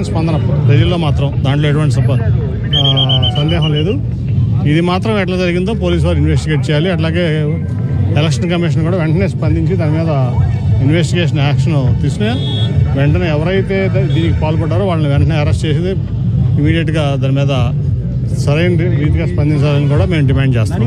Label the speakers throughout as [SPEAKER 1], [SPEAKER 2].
[SPEAKER 1] విపరీతమైన స్పందన ప్రజల్లో మాత్రం, దాంట్లో ఎటువంటి సందేహం లేదు. ఇది మాత్రం ఎట్లా జరిగిందో పోలీసు వారు ఇన్వెస్టిగేట్ చేయాలి. అట్లాగే ఎలక్షన్ కమిషన్ కూడా వెంటనే స్పందించి దాని మీద ఇన్వెస్టిగేషన్ యాక్షన్ తీసుకుని వెంటనే ఎవరైతే దీనికి పాల్పడ్డారో వాళ్ళని వెంటనే అరెస్ట్ చేసి ఇమీడియట్గా దాని మీద సరైన రీతిగా స్పందించాలని కూడా మేము డిమాండ్ చేస్తాం.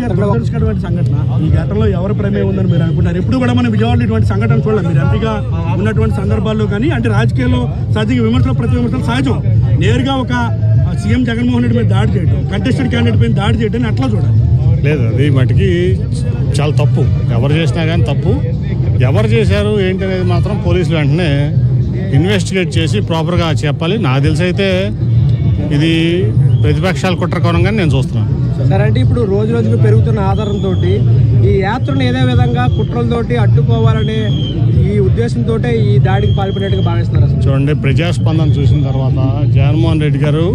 [SPEAKER 2] సంఘటన ఈ ఘటనలో ఎవరి ప్రమేయం ఉందని మీరు అనుకుంటారు? ఎప్పుడు కూడా మనం విజయవాడలో ఇటువంటి సంఘటన చూడాలి. మీరు ఎంపీగా ఉన్నటువంటి సందర్భాల్లో కానీ, అంటే రాజకీయాల్లో సహజంగా విమర్శలు ప్రతి విమర్శలు సహజం. నేరుగా ఒక సీఎం జగన్మోహన్ రెడ్డి మీద దాడి చేయడం, కంటెస్టెడ్ క్యాండిడేట్ మీద దాడి చేయడం అట్లా చూడాలి.
[SPEAKER 1] లేదు, అది మటుకి చాలా తప్పు. ఎవరు చేసినా కానీ తప్పు. ఎవరు చేశారు ఏంటి అనేది మాత్రం పోలీసులు వెంటనే ఇన్వెస్టిగేట్ చేసి ప్రాపర్గా చెప్పాలి. నాకు తెలిసి అయితే ఇది ప్రతిపక్షాలు కుట్రకోణంగా నేను చూస్తున్నాను.
[SPEAKER 3] సరే, అంటే ఇప్పుడు రోజు రోజుకు పెరుగుతున్న ఆధారంతో ఈ యాత్రను ఏదే విధంగా కుట్రలతోటి అడ్డుకోవాలనే ఈ ఉద్దేశంతో ఈ దాడికి పాల్పడినట్టుగా భావిస్తున్నారు.
[SPEAKER 1] చూడండి, ప్రజాస్పందన చూసిన తర్వాత జగన్మోహన్ రెడ్డి గారు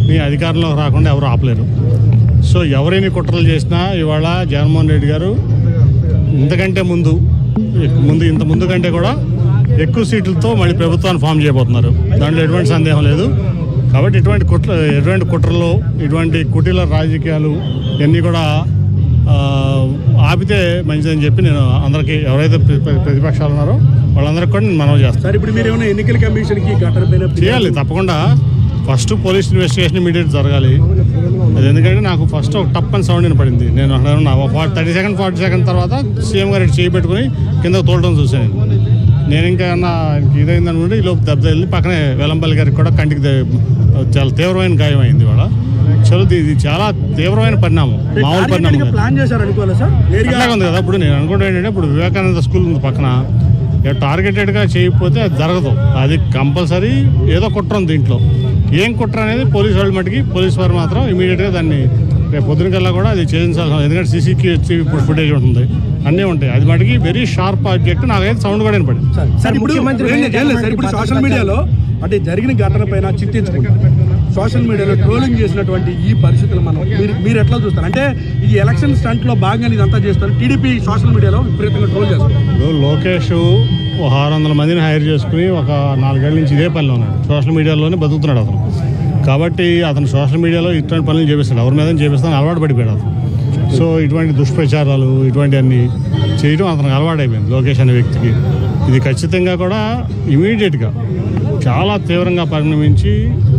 [SPEAKER 1] మీ అధికారంలోకి రాకుండా ఎవరు ఆపలేరు. సో ఎవరైనా కుట్రలు చేసినా ఇవాళ జగన్మోహన్ రెడ్డి గారు ఇంత ముందు కంటే కూడా ఎక్కువ సీట్లతో మళ్ళీ ప్రభుత్వాన్ని ఫామ్ చేయబోతున్నారు. దాంట్లో ఎటువంటి సందేహం లేదు. కాబట్టి ఇటువంటి కుట్రలు, ఇటువంటి కుటీల రాజకీయాలు ఇవన్నీ కూడా ఆపితే మంచిదని చెప్పి నేను అందరికీ, ఎవరైతే ప్రతిపక్షాలు ఉన్నారో వాళ్ళందరికీ కూడా నేను మనవి చేస్తాను.
[SPEAKER 2] ఇప్పుడు మీరు ఏమైనా ఎన్నికల కమిషన్కి
[SPEAKER 1] చేయాలి తప్పకుండా. ఫస్ట్ పోలీస్ ఇన్వెస్టిగేషన్ ఇమీడియట్ జరగాలి. అది ఎందుకంటే నాకు ఫస్ట్ ఒక టప్ అని సౌండ్ వినపడింది. నేను 30 సెకండ్ 40 సెకండ్ తర్వాత సీఎం గారు చేయి పెట్టుకుని కింద తోలడం చూశాను. నేను ఇంకా ఇదైంది అనుకుంటే ఈ లోపు దెబ్బ వెళ్ళి పక్కనే వెల్లంపల్లి గారికి కూడా కంటికి చాలా తీవ్రమైన గాయం అయింది. ఇవాళ ఇది చాలా తీవ్రమైన పరిణామం, మామూలు పరిణామం అట్లాగే ఉంది కదా. ఇప్పుడు నేను అనుకుంటా ఏంటంటే, ఇప్పుడు వివేకానంద స్కూల్ ఉంది పక్కన, టార్గెటెడ్గా చేయకపోతే అది జరగదు. అది కంపల్సరీ ఏదో కుట్ర ఉంది దీంట్లో. ఏం కుట్ర అనేది పోలీసు వాళ్ళు మటుకి, పోలీసు వారు మాత్రం ఇమీడియట్గా దాన్ని రేపు పొద్దున కల్లా కూడా అది చేయించాల్సిన, ఎందుకంటే సీసీకి వచ్చి ఇప్పుడు ఫుటేజ్ ఉంటుంది, అన్నీ ఉంటాయి. అది మటుకి వెరీ షార్ప్ ఆబ్జెక్ట్. నాకైతే సౌండ్ కూడా వినపడింది.
[SPEAKER 2] ఇప్పుడు సోషల్ మీడియాలో అంటే జరిగిన ఘటన పైన చింతించుకుంటారు, సోషల్ మీడియాలో ట్రోలింగ్ చేసినటువంటి ఈ పరిస్థితులు మీరు ఎట్లా చూస్తారు? అంటే ఇది ఎలక్షన్ స్టంట్ లో భాగంగా ఇదంతా చేస్తారు. టీడీపీ సోషల్ మీడియాలో విపరీతంగా ట్రోల్ చేస్తారు.
[SPEAKER 1] లోకేష్ 600 మందిని హైర్ చేసుకుని ఒక 4 ఏళ్ల నుంచి ఇదే పనిలో ఉన్నాడు. సోషల్ మీడియాలోనే బతుకుతున్నాడు అతను. కాబట్టి అతను సోషల్ మీడియాలో ఇటువంటి పనులు చేపిస్తాడు, ఎవరి మీద చేపిస్తాను అలవాటు పడిపోయాడు అతను. సో ఇటువంటి దుష్ప్రచారాలు ఇటువంటివన్నీ చేయడం అతనికి అలవాటైపోయింది లోకేష్ అనే వ్యక్తికి. ఇది ఖచ్చితంగా కూడా ఇమీడియట్గా చాలా తీవ్రంగా పరిణమించి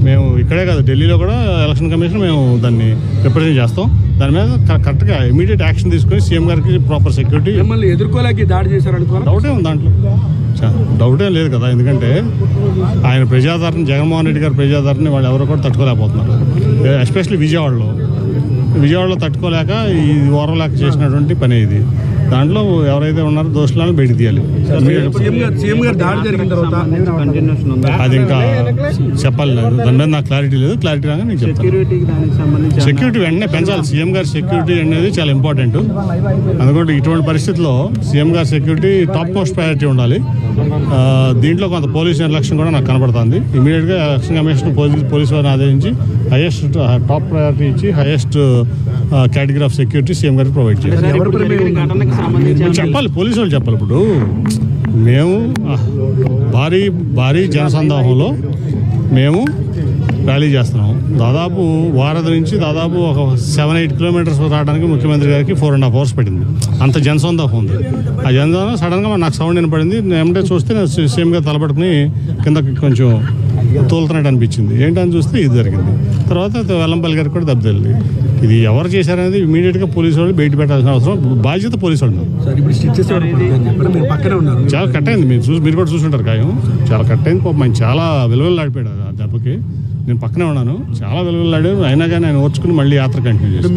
[SPEAKER 1] మేము ఇక్కడే కాదు ఢిల్లీలో కూడా ఎలక్షన్ కమిషన్ మేము దాన్ని రిప్రజెంట్ చేస్తాం. దాని మీద కరెక్ట్గా ఇమీడియట్ యాక్షన్ తీసుకొని సీఎం గారికి ప్రాపర్ సెక్యూరిటీ.
[SPEAKER 2] మిమ్మల్ని ఎదుర్కోలేక దాడి చేశారనుకో
[SPEAKER 1] డౌటే ఉంది దాంట్లో, డౌటే లేదు కదా. ఎందుకంటే ఆయన ప్రజాదరణ, జగన్మోహన్ రెడ్డి గారి ప్రజాదరణ వాళ్ళు ఎవరో కూడా తట్టుకోలేకపోతున్నారు. ఎస్పెషల్లీ విజయవాడలో తట్టుకోలేక ఈ ఓరలేక చేసినటువంటి పని ఇది. దాంట్లో ఎవరైతే ఉన్నారో దోషులను బయటకు తీయాలి. అది ఇంకా చెప్పాలి, దాని మీద నాకు క్లారిటీ లేదు. క్లారిటీ రాగా నేను చెప్తాను. సెక్యూరిటీ వెంటనే పెంచాలి. సీఎం గారి సెక్యూరిటీ అనేది చాలా ఇంపార్టెంట్. అందుకంటే ఇటువంటి పరిస్థితుల్లో సీఎం గారి సెక్యూరిటీ టాప్ మోస్ట్ ప్రయారిటీ ఉండాలి. దీంట్లో కొంత పోలీసు నిర్లక్ష్యం కూడా నాకు కనబడుతుంది. ఇమీడియట్గా ఎలక్షన్ కమిషన్ పోలీసు వారిని ఆదేశించి హైయెస్ట్ టాప్ ప్రయారిటీ ఇచ్చి highest category of security CM గారికి ప్రొవైడ్ చేయాలి. చెప్పాలి, పోలీసు వాళ్ళు చెప్పాలి. ఇప్పుడు మేము భారీ జనసందోహంలో మేము ర్యాలీ చేస్తున్నాం. దాదాపు వారధి నుంచి దాదాపు ఒక 7-8 కిలోమీటర్స్ రావడానికి ముఖ్యమంత్రి గారికి 4.5 hours పట్టింది. అంత జనసందోహం ఉంది. ఆ జనసందోహం సడన్గా నాకు సౌండ్ వినపడింది. నేను ఏమంటే చూస్తే నేను సీఎంగా తలపట్టుకుని కిందకి కొంచెం తోలుతున్నట్టు అనిపించింది. ఏంటని చూస్తే ఇది జరిగింది. తర్వాత వెల్లంపల్లి గారికి కూడా దెబ్బతింది. ఇది ఎవరు చేశారనేది ఇమీడియట్గా పోలీసు వాళ్ళు బయట పెట్టాల్సిన అవసరం, బాధ్యత పోలీసు వాళ్ళు. చాలా కట్ అయింది. మీరు కూడా చూసుంటారు గాయం. చాలా కట్ అయింది. పాపం ఆయన చాలా విలువలాడిపోయాడు ఆ దెబ్బకి. నేను పక్కనే ఉన్నాను. చాలా విలువలాడాడు. అయినా కానీ ఆయన ఓర్చుకుని మళ్ళీ యాత్ర కంటిన్యూ చేశాను.